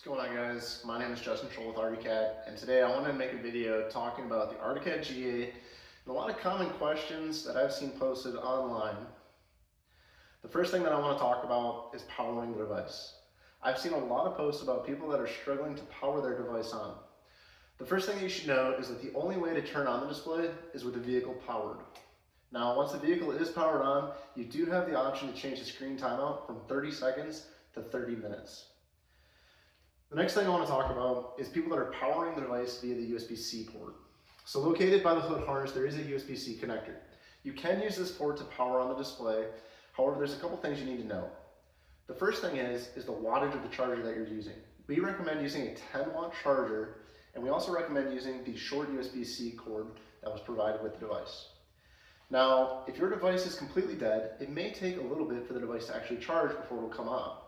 What's going on, guys? My name is Justin Scholl with ArctiCAD, and today I wanted to make a video talking about the ArctiCAD GA and a lot of common questions that I've seen posted online. The first thing that I want to talk about is powering the device. I've seen a lot of posts about people that are struggling to power their device on. The first thing you should know is that the only way to turn on the display is with the vehicle powered. Now, once the vehicle is powered on, you do have the option to change the screen timeout from 30 seconds to 30 minutes. The next thing I want to talk about is people that are powering the device via the USB-C port. So located by the hood harness, there is a USB-C connector. You can use this port to power on the display. However, there's a couple things you need to know. The first thing is the wattage of the charger that you're using. We recommend using a 10-watt charger, and we also recommend using the short USB-C cord that was provided with the device. Now, if your device is completely dead, it may take a little bit for the device to actually charge before it will come on.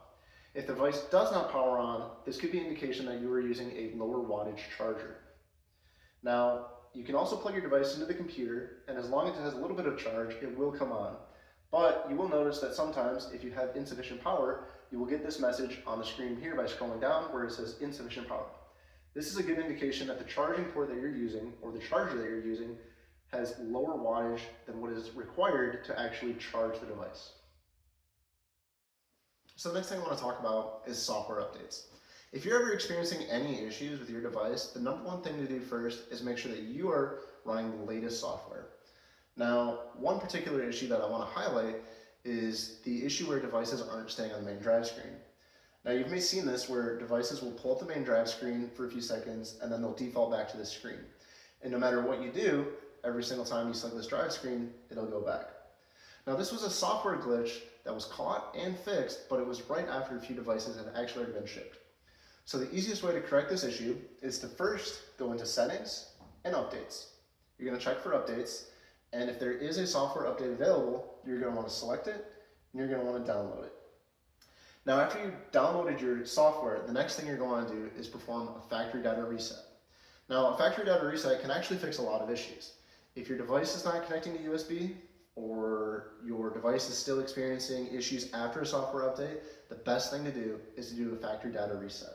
If the device does not power on, this could be an indication that you are using a lower wattage charger. Now, you can also plug your device into the computer, and as long as it has a little bit of charge, it will come on. But you will notice that sometimes, if you have insufficient power, you will get this message on the screen here by scrolling down where it says insufficient power. This is a good indication that the charging port that you're using, or the charger that you're using, has lower wattage than what is required to actually charge the device. So the next thing I want to talk about is software updates. If you're ever experiencing any issues with your device, the number one thing to do first is make sure that you are running the latest software. Now, one particular issue that I want to highlight is the issue where devices aren't staying on the main drive screen. Now, you've may seen this where devices will pull up the main drive screen for a few seconds and then they'll default back to this screen. And no matter what you do, every single time you select this drive screen, it'll go back. Now, this was a software glitch that was caught and fixed, but it was right after a few devices had actually already been shipped. So the easiest way to correct this issue is to first go into settings and updates. You're going to check for updates, and if there is a software update available, you're going to want to select it and you're going to want to download it. Now, after you've downloaded your software, the next thing you're going to do is perform a factory data reset. Now, a factory data reset can actually fix a lot of issues. If your device is not connecting to USB, or your device is still experiencing issues after a software update, the best thing to do is to do a factory data reset.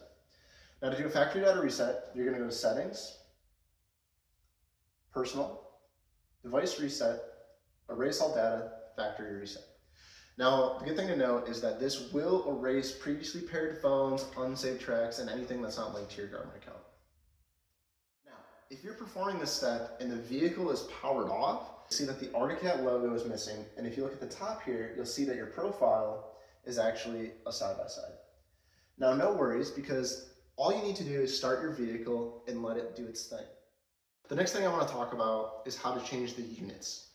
Now, to do a factory data reset, you're going to go to Settings, Personal, Device Reset, Erase All Data, Factory Reset. Now, the good thing to note is that this will erase previously paired phones, unsaved tracks, and anything that's not linked to your Garmin account. Now, if you're performing this step and the vehicle is powered off, see that the ArctiCAD logo is missing, and if you look at the top here, you'll see that your profile is actually a side-by-side. Now, no worries, because all you need to do is start your vehicle and let it do its thing. The next thing I want to talk about is how to change the units.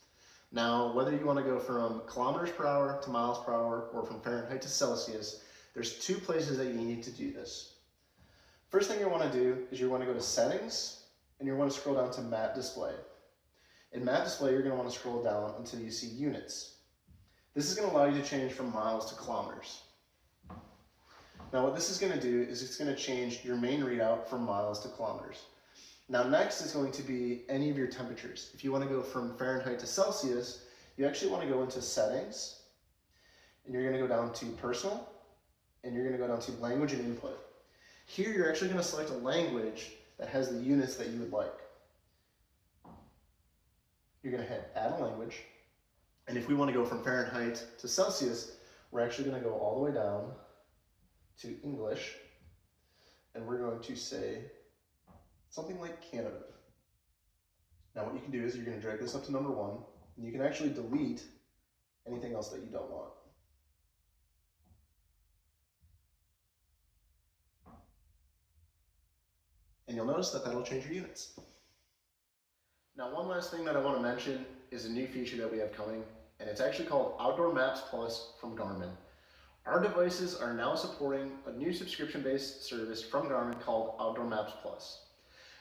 Now, whether you want to go from kilometers per hour to miles per hour, or from Fahrenheit to Celsius, there's two places that you need to do this. First thing you want to do is you want to go to Settings, and you want to scroll down to Map Display. In Map Display, you're going to want to scroll down until you see Units. This is going to allow you to change from miles to kilometers. Now, what this is going to do is it's going to change your main readout from miles to kilometers. Now, next is going to be any of your temperatures. If you want to go from Fahrenheit to Celsius, you actually want to go into Settings, and you're going to go down to Personal, and you're going to go down to Language and Input. Here, you're actually going to select a language that has the units that you would like. You're going to hit Add a Language, and if we want to go from Fahrenheit to Celsius, we're actually going to go all the way down to English, and we're going to say something like Canada. Now, what you can do is you're going to drag this up to number 1, and you can actually delete anything else that you don't want. And you'll notice that that'll change your units. Now, one last thing that I want to mention is a new feature that we have coming, and it's actually called Outdoor Maps Plus from Garmin. Our devices are now supporting a new subscription-based service from Garmin called Outdoor Maps Plus.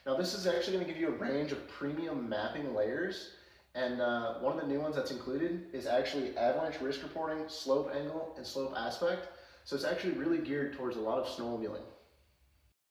Now, this is actually going to give you a range of premium mapping layers, and one of the new ones that's included is actually avalanche risk reporting, slope angle, and slope aspect. So it's actually really geared towards a lot of snowmobiling.